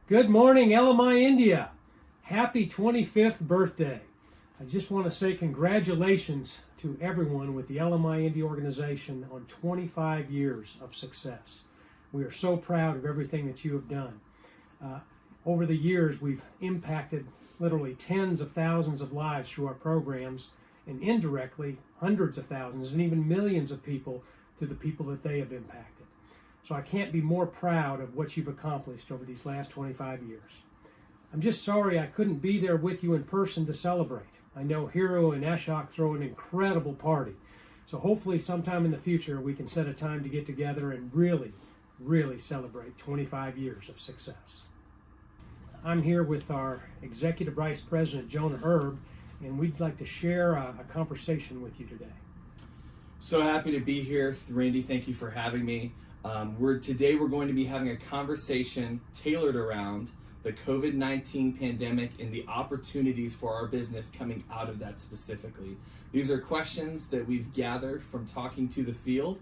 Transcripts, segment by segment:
Good morning, LMI India. Happy 25th birthday. I just want to say congratulations to everyone with the LMI India organization on 25 years of success. We are so proud of everything that you have done. Over the years, we've impacted literally tens of thousands of lives through our programs, and indirectly hundreds of thousands and even millions of people through the people that they have impacted. So I can't be more proud of what you've accomplished over these last 25 years. I'm just sorry I couldn't be there with you in person to celebrate. I know Hero and Ashok throw an incredible party. So hopefully sometime in the future we can set a time to get together and really celebrate 25 years of success. I'm here with our Executive Vice President, Jonah Erb, and we'd like to share a conversation with you today. So happy to be here. Randy, thank you for having me. Today we're going to be having a conversation tailored around the COVID-19 pandemic and the opportunities for our business coming out of that specifically. These are questions that we've gathered from talking to the field.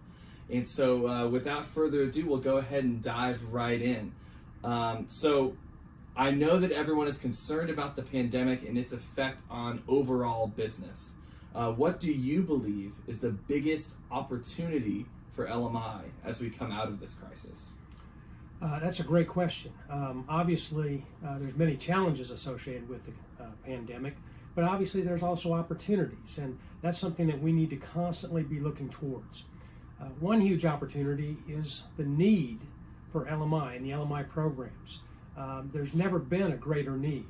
And so without further ado, we'll go ahead and dive right in. So I know that everyone is concerned about the pandemic and its effect on overall business. What do you believe is the biggest opportunity for LMI as we come out of this crisis? That's a great question. Obviously, there's many challenges associated with the pandemic, but obviously there's also opportunities, and that's something that we need to constantly be looking towards. One huge opportunity is the need for LMI and the LMI programs. There's never been a greater need.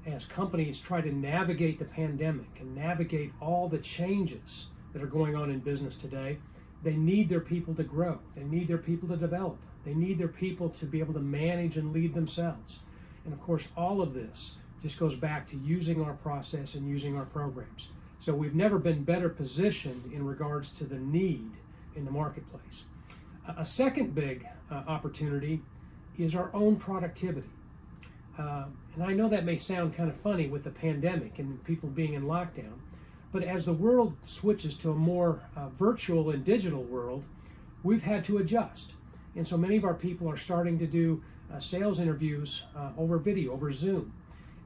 As companies try to navigate the pandemic and navigate all the changes that are going on in business today, they need their people to grow. They need their people to develop. They need their people to be able to manage and lead themselves. And of course, all of this just goes back to using our process and using our programs. So we've never been better positioned in regards to the need in the marketplace. A second big opportunity is our own productivity. And I know that may sound kind of funny with the pandemic and people being in lockdown, but as the world switches to a more virtual and digital world, we've had to adjust. And so many of our people are starting to do sales interviews over video, over Zoom.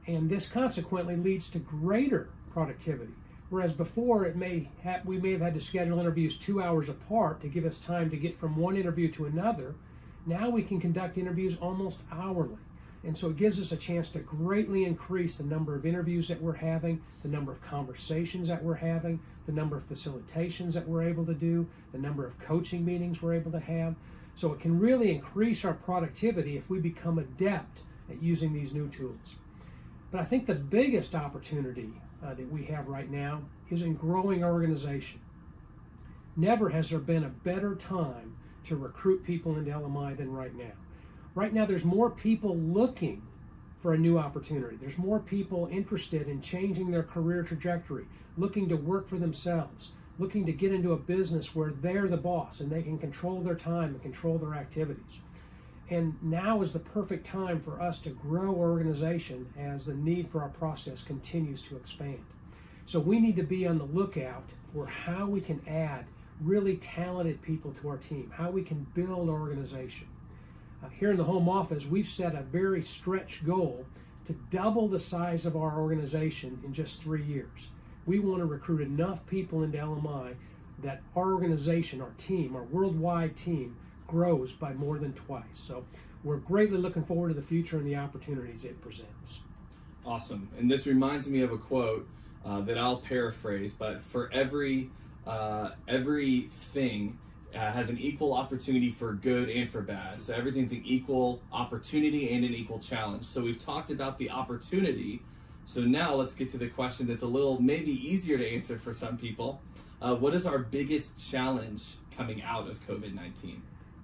And this consequently leads to greater productivity. Whereas before we may have had to schedule interviews 2 hours apart to give us time to get from one interview to another. Now we can conduct interviews almost hourly. And so it gives us a chance to greatly increase the number of interviews that we're having, the number of conversations that we're having, the number of facilitations that we're able to do, the number of coaching meetings we're able to have. So it can really increase our productivity if we become adept at using these new tools. But I think the biggest opportunity that we have right now is in growing our organization. Never has there been a better time to recruit people into LMI than right now. Right now, there's more people looking for a new opportunity. There's more people interested in changing their career trajectory, looking to work for themselves, looking to get into a business where they're the boss and they can control their time and control their activities. And now is the perfect time for us to grow our organization as the need for our process continues to expand. So we need to be on the lookout for how we can add really talented people to our team, how we can build our organization. Here in the home office, we've set a very stretch goal to double the size of our organization in just 3 years. We want to recruit enough people into LMI that our organization, our team, our worldwide team grows by more than twice. So we're greatly looking forward to the future and the opportunities it presents. Awesome. And this reminds me of a quote that I'll paraphrase, but for everything has an equal opportunity for good and for bad. So everything's an equal opportunity and an equal challenge. So we've talked about the opportunity. So now let's get to the question that's a little maybe easier to answer for some people. What is our biggest challenge coming out of COVID-19?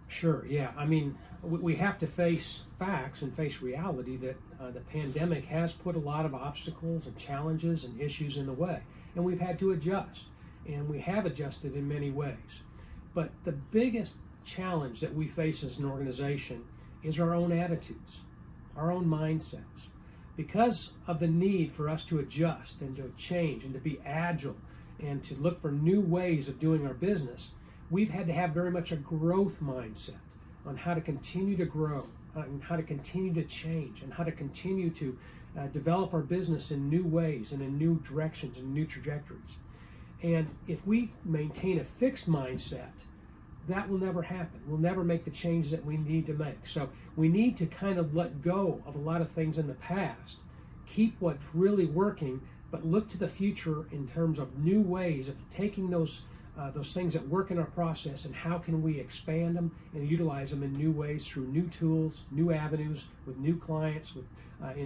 Sure, yeah. I mean, we have to face facts and face reality that the pandemic has put a lot of obstacles and challenges and issues in the way. And we've had to adjust. And we have adjusted in many ways. But the biggest challenge that we face as an organization is our own attitudes, our own mindsets. Because of the need for us to adjust and to change and to be agile and to look for new ways of doing our business, we've had to have very much a growth mindset on how to continue to grow, and how to continue to change and how to continue to develop our business in new ways and in new directions and new trajectories. And if we maintain a fixed mindset, that will never happen. We'll never make the changes that we need to make. So we need to kind of let go of a lot of things in the past, keep what's really working, but look to the future in terms of new ways of taking those things that work in our process and how can we expand them and utilize them in new ways through new tools, new avenues, with new clients,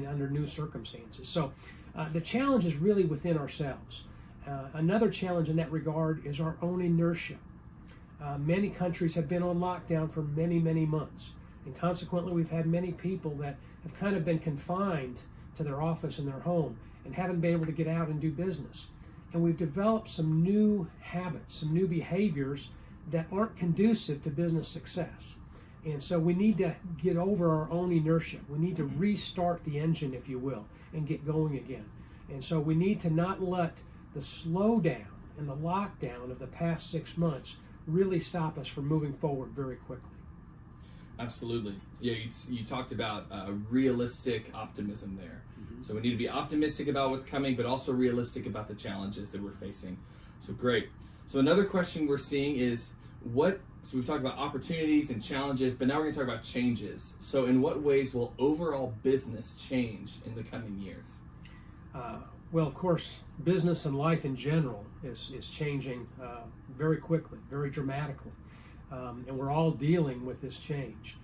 under new circumstances. So the challenge is really within ourselves. Another challenge in that regard is our own inertia. Many countries have been on lockdown for many, many months, and consequently we've had many people that have kind of been confined to their office and their home and haven't been able to get out and do business. And we've developed some new habits, some new behaviors that aren't conducive to business success. And so we need to get over our own inertia. We need to restart the engine, if you will, and get going again. And so we need to not let the slowdown and the lockdown of the past 6 months really stop us from moving forward very quickly. Absolutely. Yeah, you talked about realistic optimism there. So we need to be optimistic about what's coming, but also realistic about the challenges that we're facing. So great. So another question we're seeing is so we've talked about opportunities and challenges, but now we're going to talk about changes. So in what ways will overall business change in the coming years? Well, of course, business and life in general is changing very quickly, very dramatically. And we're all dealing with this change.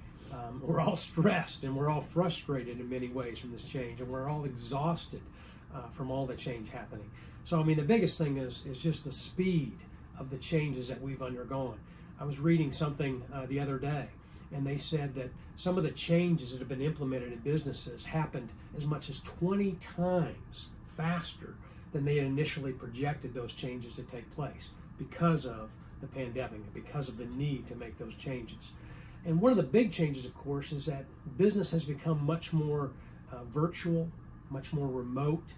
We're all stressed and we're all frustrated in many ways from this change, and we're all exhausted from all the change happening. So, I mean, the biggest thing is just the speed of the changes that we've undergone. I was reading something the other day, and they said that some of the changes that have been implemented in businesses happened as much as 20 times faster than they had initially projected those changes to take place because of the pandemic and because of the need to make those changes. And one of the big changes, of course, is that business has become much more virtual, much more remote,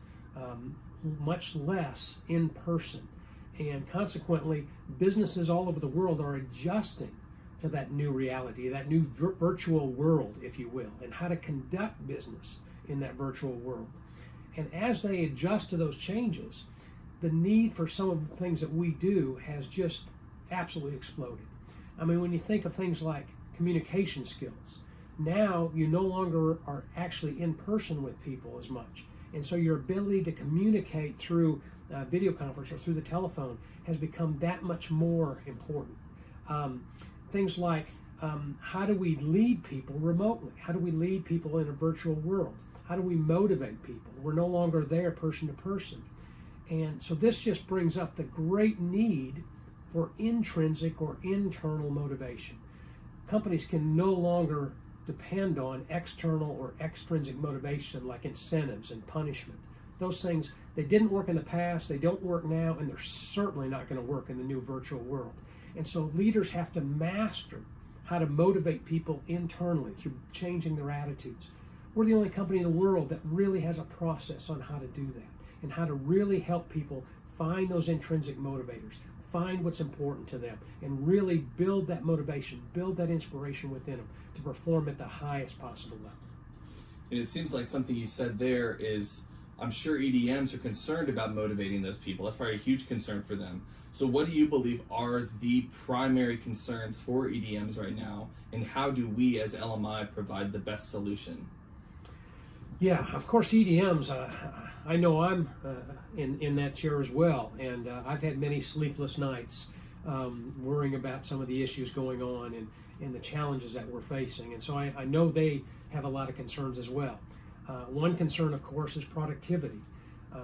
much less in person. And consequently, businesses all over the world are adjusting to that new reality, that new virtual world, if you will, and how to conduct business in that virtual world. And as they adjust to those changes, the need for some of the things that we do has just absolutely exploded. I mean, when you think of things like communication skills, now you no longer are actually in person with people as much. And so your ability to communicate through video conference or through the telephone has become that much more important. Things like how do we lead people remotely? How do we lead people in a virtual world? How do we motivate people? We're no longer there person to person. And so this just brings up the great need for intrinsic or internal motivation. Companies can no longer depend on external or extrinsic motivation like incentives and punishment. Those things, they didn't work in the past, they don't work now, and they're certainly not going to work in the new virtual world. And so leaders have to master how to motivate people internally through changing their attitudes. We're the only company in the world that really has a process on how to do that and how to really help people find those intrinsic motivators, find what's important to them, and really build that motivation, build that inspiration within them to perform at the highest possible level. And it seems like something you said there is, I'm sure EDMs are concerned about motivating those people. That's probably a huge concern for them. So what do you believe are the primary concerns for EDMs right now, and how do we as LMI provide the best solution? Yeah, of course, EDMs, I know I'm in that chair as well, and I've had many sleepless nights worrying about some of the issues going on and the challenges that we're facing. And so I know they have a lot of concerns as well. One concern, of course, is productivity.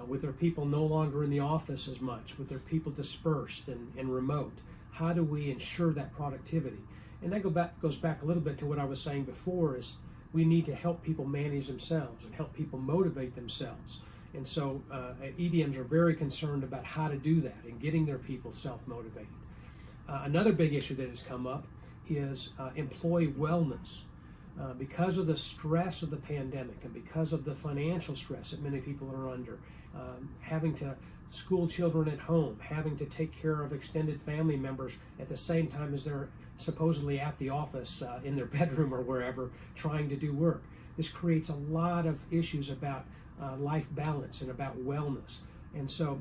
With their people no longer in the office as much, with their people dispersed and remote, how do we ensure that productivity? And that goes back a little bit to what I was saying before, is we need to help people manage themselves and help people motivate themselves. And so EDMs are very concerned about how to do that and getting their people self-motivated. Another big issue that has come up is employee wellness. because of the stress of the pandemic and because of the financial stress that many people are under, having to school children at home, having to take care of extended family members at the same time as they're supposedly at the office in their bedroom or wherever trying to do work. This creates a lot of issues about life balance and about wellness. And so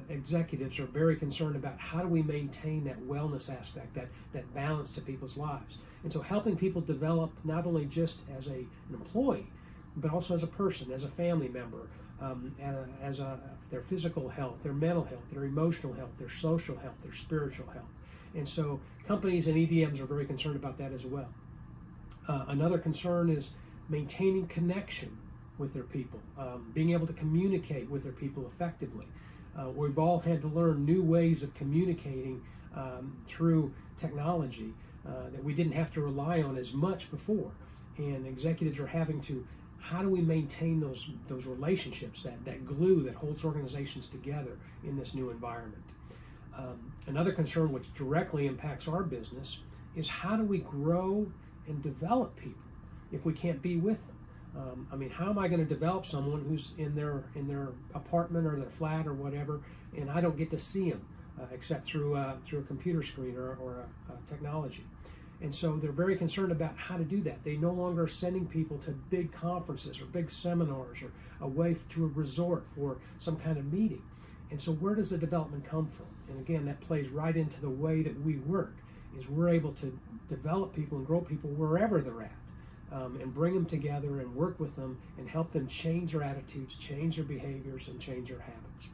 executives are very concerned about how do we maintain that wellness aspect, that balance to people's lives. And so helping people develop not only just as an employee, but also as a person, as a family member, their physical health, their mental health, their emotional health, their social health, their spiritual health. And so companies and EDMs are very concerned about that as well. Another concern is maintaining connection with their people, being able to communicate with their people effectively. We've all had to learn new ways of communicating through technology that we didn't have to rely on as much before. And executives are having to, how do we maintain those relationships, that glue that holds organizations together in this new environment? Another concern which directly impacts our business is how do we grow and develop people if we can't be with them? How am I going to develop someone who's in their apartment or their flat or whatever, and I don't get to see them except through a computer screen or a technology? And so they're very concerned about how to do that. They no longer are sending people to big conferences or big seminars or away to a resort for some kind of meeting. And so where does the development come from? And again, that plays right into the way that we work, is we're able to develop people and grow people wherever they're at. And bring them together and work with them and help them change their attitudes, change their behaviors, and change their habits.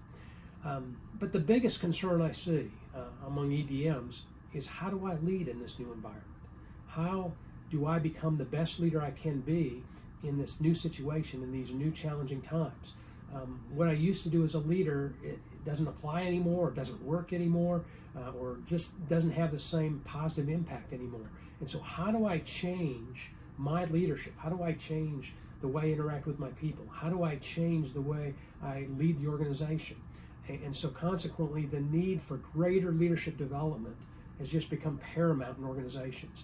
But the biggest concern I see among EDMs is how do I lead in this new environment? How do I become the best leader I can be in this new situation, in these new challenging times? What I used to do as a leader, it doesn't apply anymore, or doesn't work anymore, or just doesn't have the same positive impact anymore. And so how do I change my leadership? How do I change the way I interact with my people? How do I change the way I lead the organization? And so consequently, the need for greater leadership development has just become paramount in organizations.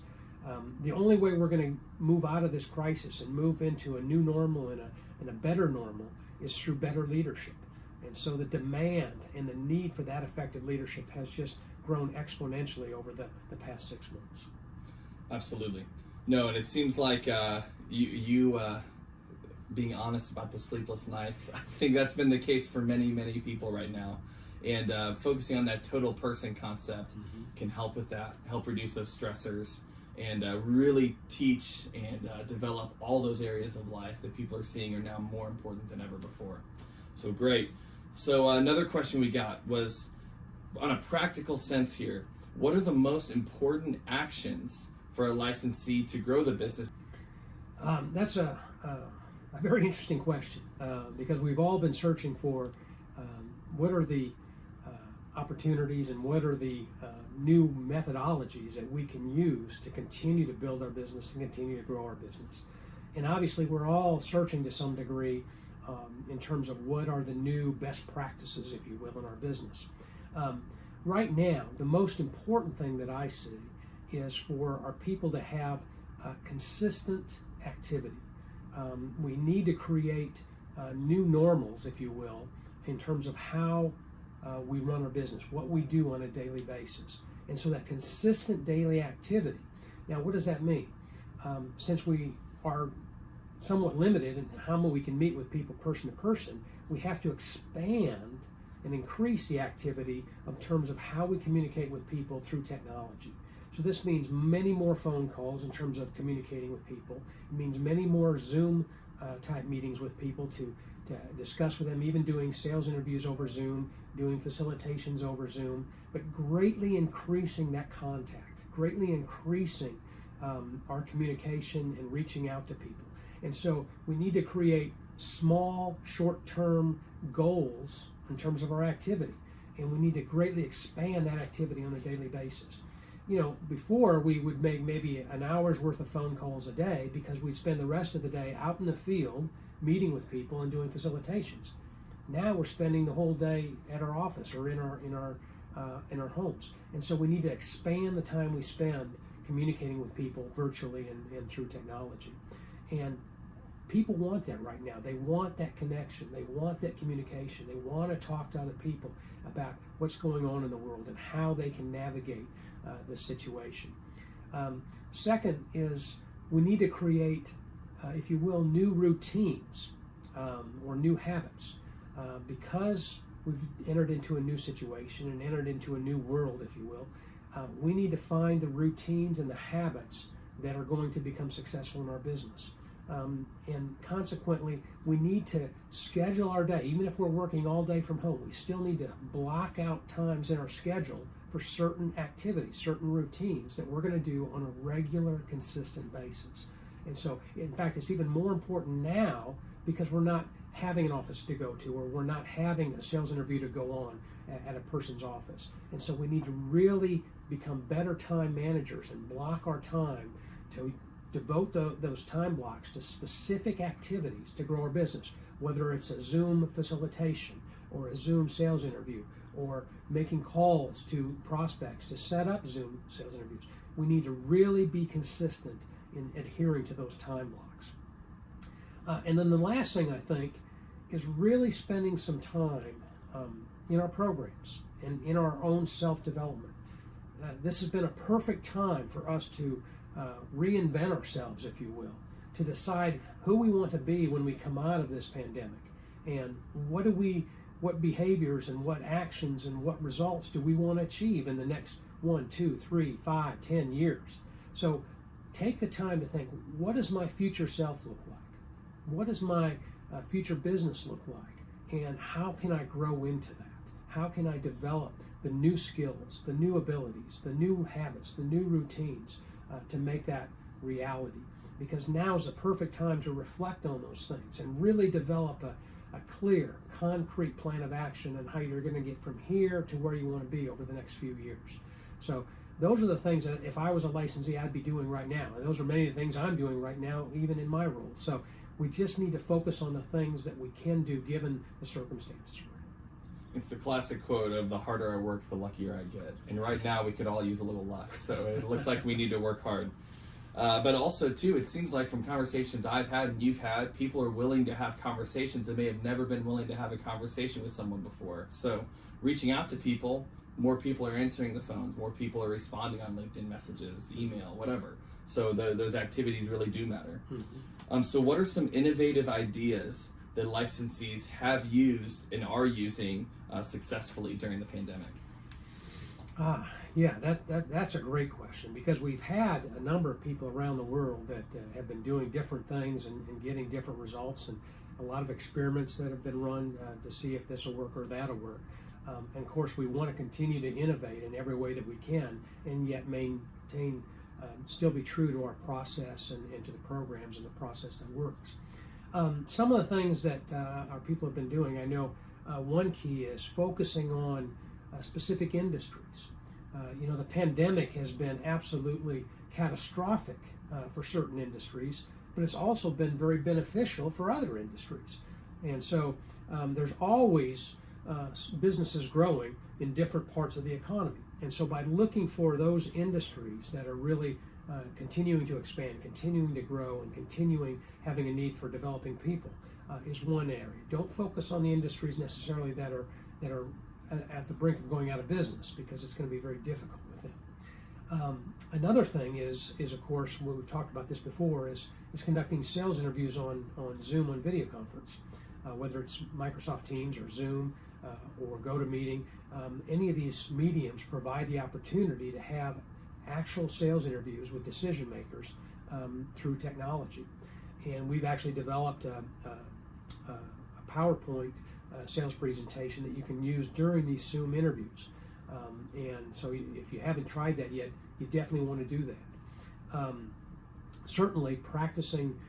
The only way we're going to move out of this crisis and move into a new normal and a better normal is through better leadership. And so the demand and the need for that effective leadership has just grown exponentially over the past 6 months. Absolutely. No, and it seems like you being honest about the sleepless nights, I think that's been the case for many, many people right now. And focusing on that total person concept can help with that, help reduce those stressors, and really teach and develop all those areas of life that people are seeing are now more important than ever before. So great. So another question we got was, on a practical sense here, what are the most important actions for a licensee to grow the business? That's a very interesting question because we've all been searching for what are the opportunities and what are the new methodologies that we can use to continue to build our business and continue to grow our business. And obviously we're all searching to some degree in terms of what are the new best practices, if you will, in our business. Right now, the most important thing that I see is for our people to have consistent activity. We need to create new normals, if you will, in terms of how we run our business, what we do on a daily basis. And so that consistent daily activity. Now, what does that mean? Since we are somewhat limited in how we can meet with people person to person, we have to expand and increase the activity in terms of how we communicate with people through technology. So this means many more phone calls in terms of communicating with people. It means many more Zoom type meetings with people to discuss with them, even doing sales interviews over Zoom, doing facilitations over Zoom, but greatly increasing that contact, greatly increasing our communication and reaching out to people. And so we need to create small, short-term goals in terms of our activity, and we need to greatly expand that activity on a daily basis. You know, before we would make maybe an hour's worth of phone calls a day because we'd spend the rest of the day out in the field meeting with people and doing facilitations. Now we're spending the whole day at our office or in our homes, and so we need to expand the time we spend communicating with people virtually and through technology. And people want that right now. They want that connection. They want that communication. They want to talk to other people about what's going on in the world and how they can navigate this situation. Second is we need to create, if you will, new routines or new habits. Because we've entered into a new situation and entered into a new world, if you will, we need to find the routines and the habits that are going to become successful in our business. And consequently, we need to schedule our day. Even if we're working all day from home, we still need to block out times in our schedule for certain activities, certain routines that we're going to do on a regular, consistent basis. And so, in fact, it's even more important now because we're not having an office to go to, or we're not having a sales interview to go on at a person's office. And so we need to really become better time managers and block our time to devote those time blocks to specific activities to grow our business, whether it's a Zoom facilitation or a Zoom sales interview or making calls to prospects to set up Zoom sales interviews. We need to really be consistent in adhering to those time blocks. And then the last thing I think is really spending some time in our programs and in our own self-development. This has been a perfect time for us to reinvent ourselves, if you will, to decide who we want to be when we come out of this pandemic, and what behaviors and what actions and what results do we want to achieve in the next 1, 2, 3, 5, 10 years. So take the time to think, what does my future self look like? What does my future business look like? And how can I grow into that? How can I develop the new skills, the new abilities, the new habits, the new routines to make that reality? Because now is the perfect time to reflect on those things and really develop a clear, concrete plan of action and how you're going to get from here to where you want to be over the next few years. So those are the things that if I was a licensee, I'd be doing right now. And those are many of the things I'm doing right now, even in my role. So we just need to focus on the things that we can do given the circumstances. It's the classic quote of the harder I work, the luckier I get. And right now we could all use a little luck. So it looks like we need to work hard. But also, too, it seems like from conversations I've had and you've had, people are willing to have conversations that may have never been willing to have a conversation with someone before. So reaching out to people, more people are answering the phones, more people are responding on LinkedIn messages, email, whatever. So those activities really do matter. Mm-hmm. So what are some innovative ideas that licensees have used and are using successfully during the pandemic? Yeah, that's a great question, because we've had a number of people around the world that have been doing different things and getting different results, and a lot of experiments that have been run to see if this will work or that'll work. And of course, we want to continue to innovate in every way that we can, and yet maintain, still be true to our process and to the programs and the process that works. Some of the things that our people have been doing, I know one key is focusing on specific industries. The pandemic has been absolutely catastrophic for certain industries, but it's also been very beneficial for other industries. And so there's always businesses growing in different parts of the economy. And so by looking for those industries that are really continuing to expand, continuing to grow, and continuing having a need for developing people is one area. Don't focus on the industries necessarily that are at the brink of going out of business, because it's going to be very difficult with them. Another thing is of course, we've talked about this before, is conducting sales interviews on Zoom, on video conference, whether it's Microsoft Teams or Zoom or GoToMeeting. Any of these mediums provide the opportunity to have actual sales interviews with decision makers through technology. And we've actually developed a PowerPoint sales presentation that you can use during these Zoom interviews. And so if you haven't tried that yet, you definitely want to do that. Certainly practicing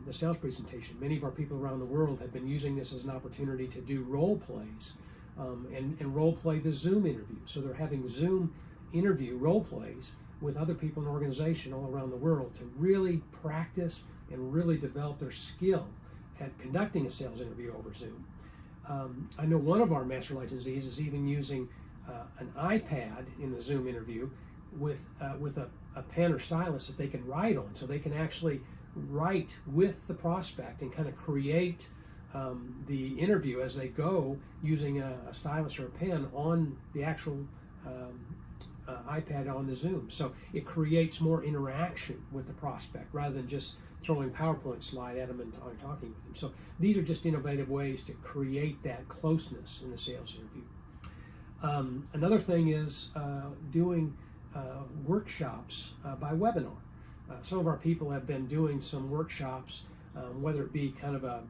the sales presentation. Many of our people around the world have been using this as an opportunity to do role plays and role play the Zoom interview. So they're having Zoom interview role plays with other people in the organization all around the world to really practice and really develop their skill at conducting a sales interview over Zoom. I know one of our master licensees is even using an iPad in the Zoom interview with a pen or stylus that they can write on, so they can actually write with the prospect and kind of create the interview as they go using a stylus or a pen on the actual iPad on the Zoom. So it creates more interaction with the prospect rather than just throwing PowerPoint slide at them and talking with them. So these are just innovative ways to create that closeness in the sales interview. Another thing is doing workshops by webinar. Some of our people have been doing some workshops, whether it be kind of a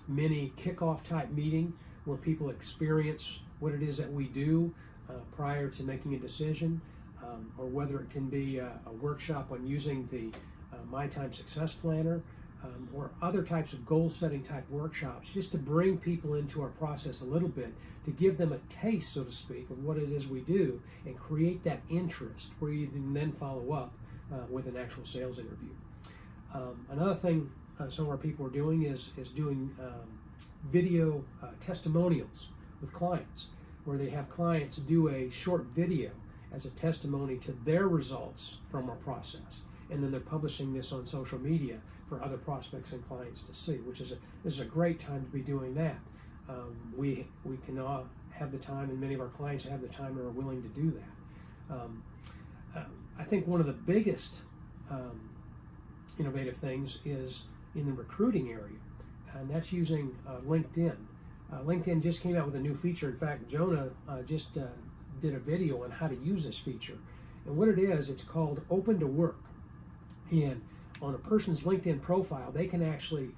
mini kickoff type meeting where people experience what it is that we do prior to making a decision, or whether it can be a workshop on using the My Time Success Planner, or other types of goal setting type workshops, just to bring people into our process a little bit, to give them a taste, so to speak, of what it is we do and create that interest where you can then follow up with an actual sales interview. Another thing some of our people are doing is doing video testimonials with clients, where they have clients do a short video as a testimony to their results from our process, and then they're publishing this on social media for other prospects and clients to see, this is a great time to be doing that. We can have the time, and many of our clients have the time and are willing to do that. I think one of the biggest innovative things is in the recruiting area, and that's using LinkedIn. LinkedIn just came out with a new feature. In fact, Jonah just did a video on how to use this feature. And what it is, it's called Open to Work. And on a person's LinkedIn profile, they can actually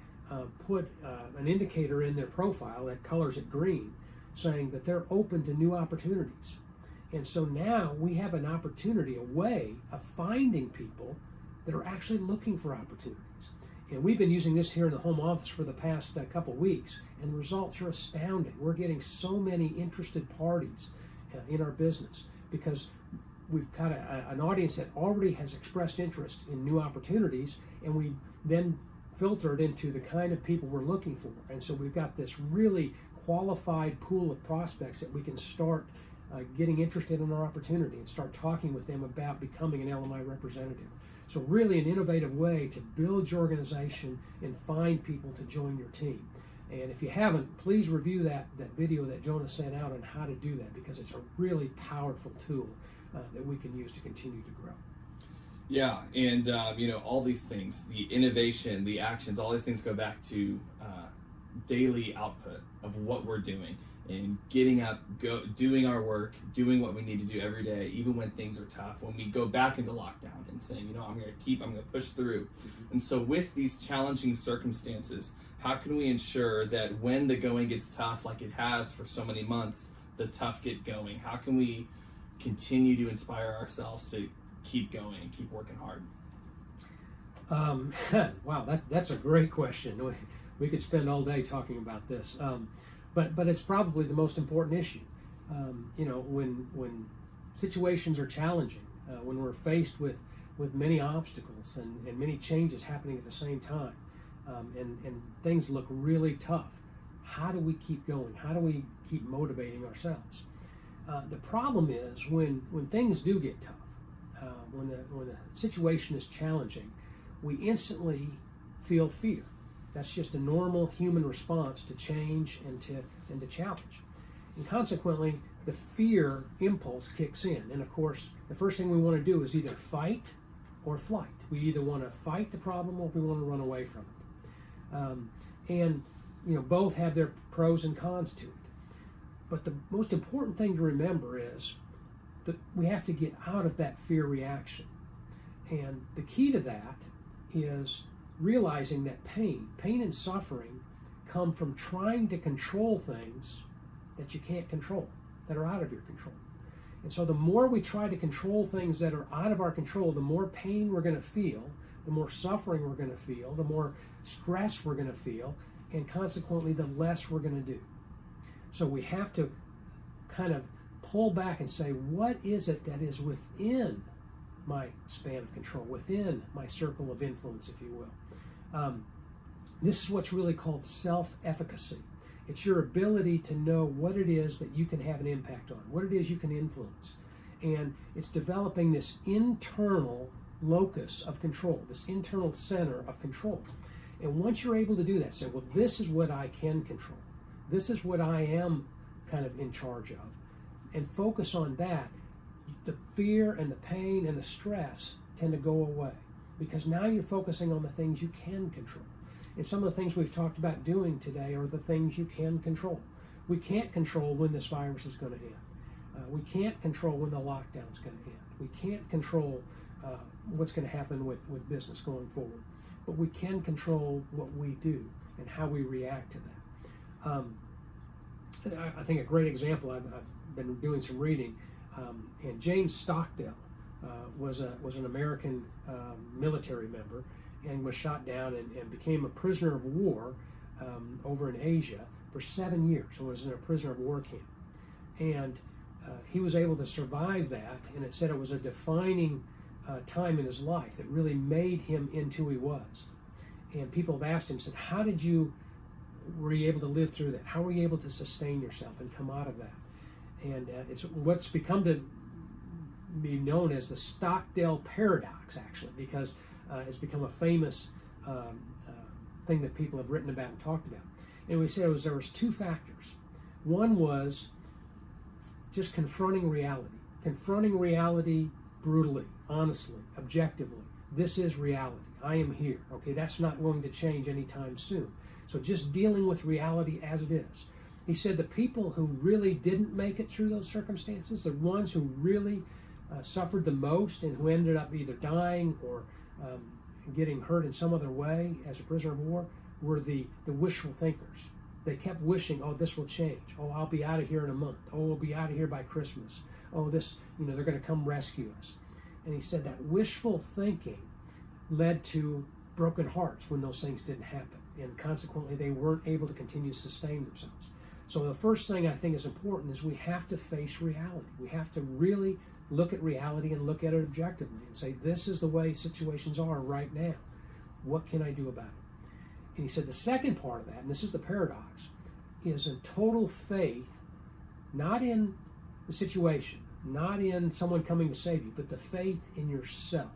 put an indicator in their profile that colors it green, saying that they're open to new opportunities. And so now we have an opportunity, a way of finding people that are actually looking for opportunities. And we've been using this here in the home office for the past couple weeks, and the results are astounding. We're getting so many interested parties in our business because we've got an audience that already has expressed interest in new opportunities, and we then filter it into the kind of people we're looking for. And so we've got this really qualified pool of prospects that we can start getting interested in our opportunity and start talking with them about becoming an LMI representative. So really an innovative way to build your organization and find people to join your team. And if you haven't, please review that video that Jonah sent out on how to do that, because it's a really powerful tool that we can use to continue to grow. Yeah, and all these things, the innovation, the actions, all these things go back to daily output of what we're doing and getting up, doing our work, doing what we need to do every day, even when things are tough, when we go back into lockdown and saying, I'm going to push through. And so with these challenging circumstances, how can we ensure that when the going gets tough, like it has for so many months, the tough get going? How can we continue to inspire ourselves to keep going and keep working hard? Wow, that's a great question. We could spend all day talking about this, but it's probably the most important issue. When situations are challenging, when we're faced with many obstacles and many changes happening at the same time, and things look really tough, how do we keep going? How do we keep motivating ourselves? The problem is when things do get tough, when the situation is challenging, we instantly feel fear. That's just a normal human response to change and to challenge. And consequently, the fear impulse kicks in. And of course, the first thing we want to do is either fight or flight. We either want to fight the problem or we want to run away from it. Both have their pros and cons to it. But the most important thing to remember is that we have to get out of that fear reaction. And the key to that is realizing that pain and suffering come from trying to control things that you can't control, that are out of your control. And so the more we try to control things that are out of our control, the more pain we're going to feel, the more suffering we're going to feel, the more stress we're going to feel, and consequently the less we're going to do. So we have to kind of pull back and say, what is it that is within my span of control, within my circle of influence, if you will? This is what's really called self-efficacy. It's your ability to know what it is that you can have an impact on, what it is you can influence. And it's developing this internal locus of control, this internal center of control. And once you're able to do that, say, well, this is what I can control. This is what I am kind of in charge of. And focus on that. The fear and the pain and the stress tend to go away because now you're focusing on the things you can control. And some of the things we've talked about doing today are the things you can control. We can't control when this virus is going to end. We can't control when the lockdown is going to end. We can't control what's going to happen with business going forward. But we can control what we do and how we react to that. I think a great example, I've been doing some reading, and James Stockdale was an American military member and was shot down and became a prisoner of war over in Asia for 7 years and was in a prisoner of war camp. And he was able to survive that, and it said it was a defining time in his life that really made him into who he was. And people have asked him, said, were you able to live through that? How were you able to sustain yourself and come out of that? And it's what's become to be known as the Stockdale paradox, actually, because it's become a famous thing that people have written about and talked about. And we said there was two factors. One was just confronting reality brutally, honestly, objectively. This is reality. I am here. Okay, that's not going to change anytime soon. So just dealing with reality as it is. He said the people who really didn't make it through those circumstances, the ones who really suffered the most and who ended up either dying or getting hurt in some other way as a prisoner of war, were the wishful thinkers. They kept wishing, oh, this will change. Oh, I'll be out of here in a month. Oh, we'll be out of here by Christmas. Oh, they're going to come rescue us. And he said that wishful thinking led to broken hearts when those things didn't happen. And consequently, they weren't able to continue to sustain themselves. So the first thing I think is important is we have to face reality. We have to really look at reality and look at it objectively and say, this is the way situations are right now. What can I do about it? And he said the second part of that, and this is the paradox, is a total faith, not in the situation, not in someone coming to save you, but the faith in yourself.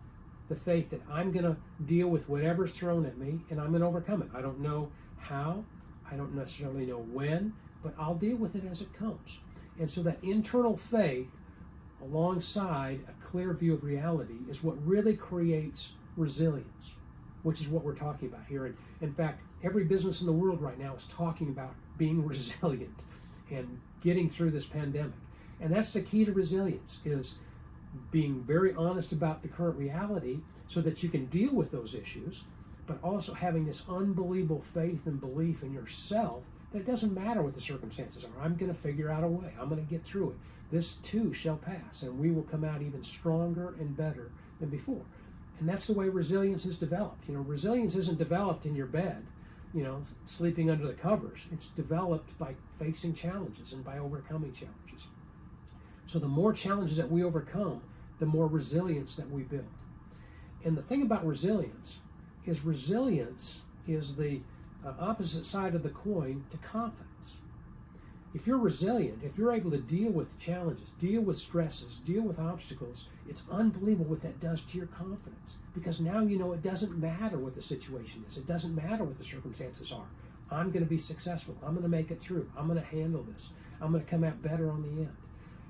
The faith that I'm going to deal with whatever's thrown at me and I'm going to overcome it. I don't know how, I don't necessarily know when, but I'll deal with it as it comes. And so that internal faith alongside a clear view of reality is what really creates resilience, which is what we're talking about here. And in fact, every business in the world right now is talking about being resilient and getting through this pandemic. And that's the key to resilience, is being very honest about the current reality so that you can deal with those issues, but also having this unbelievable faith and belief in yourself that it doesn't matter what the circumstances are. I'm going to figure out a way. I'm going to get through it. This too shall pass, and we will come out even stronger and better than before. And that's the way resilience is developed. Resilience isn't developed in your bed, sleeping under the covers. It's developed by facing challenges and by overcoming challenges. So the more challenges that we overcome, the more resilience that we build. And the thing about resilience is the opposite side of the coin to confidence. If you're resilient, if you're able to deal with challenges, deal with stresses, deal with obstacles, it's unbelievable what that does to your confidence. Because now you know it doesn't matter what the situation is. It doesn't matter what the circumstances are. I'm going to be successful. I'm going to make it through. I'm going to handle this. I'm going to come out better on the end.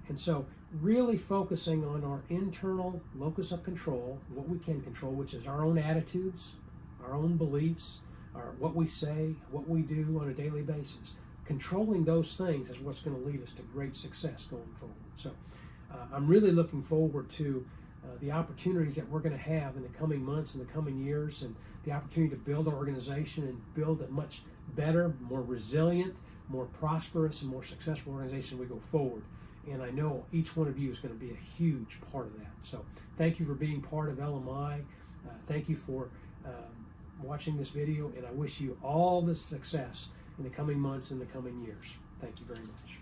And so really focusing on our internal locus of control, what we can control, which is our own attitudes, our own beliefs, what we say, what we do on a daily basis. Controlling those things is what's going to lead us to great success going forward. So I'm really looking forward to the opportunities that we're going to have in the coming months and the coming years, and the opportunity to build our organization and build a much better, more resilient, more prosperous, and more successful organization as we go forward. And I know each one of you is going to be a huge part of that. So thank you for being part of LMI. Thank you for watching this video, and I wish you all the success in the coming months and the coming years. Thank you very much.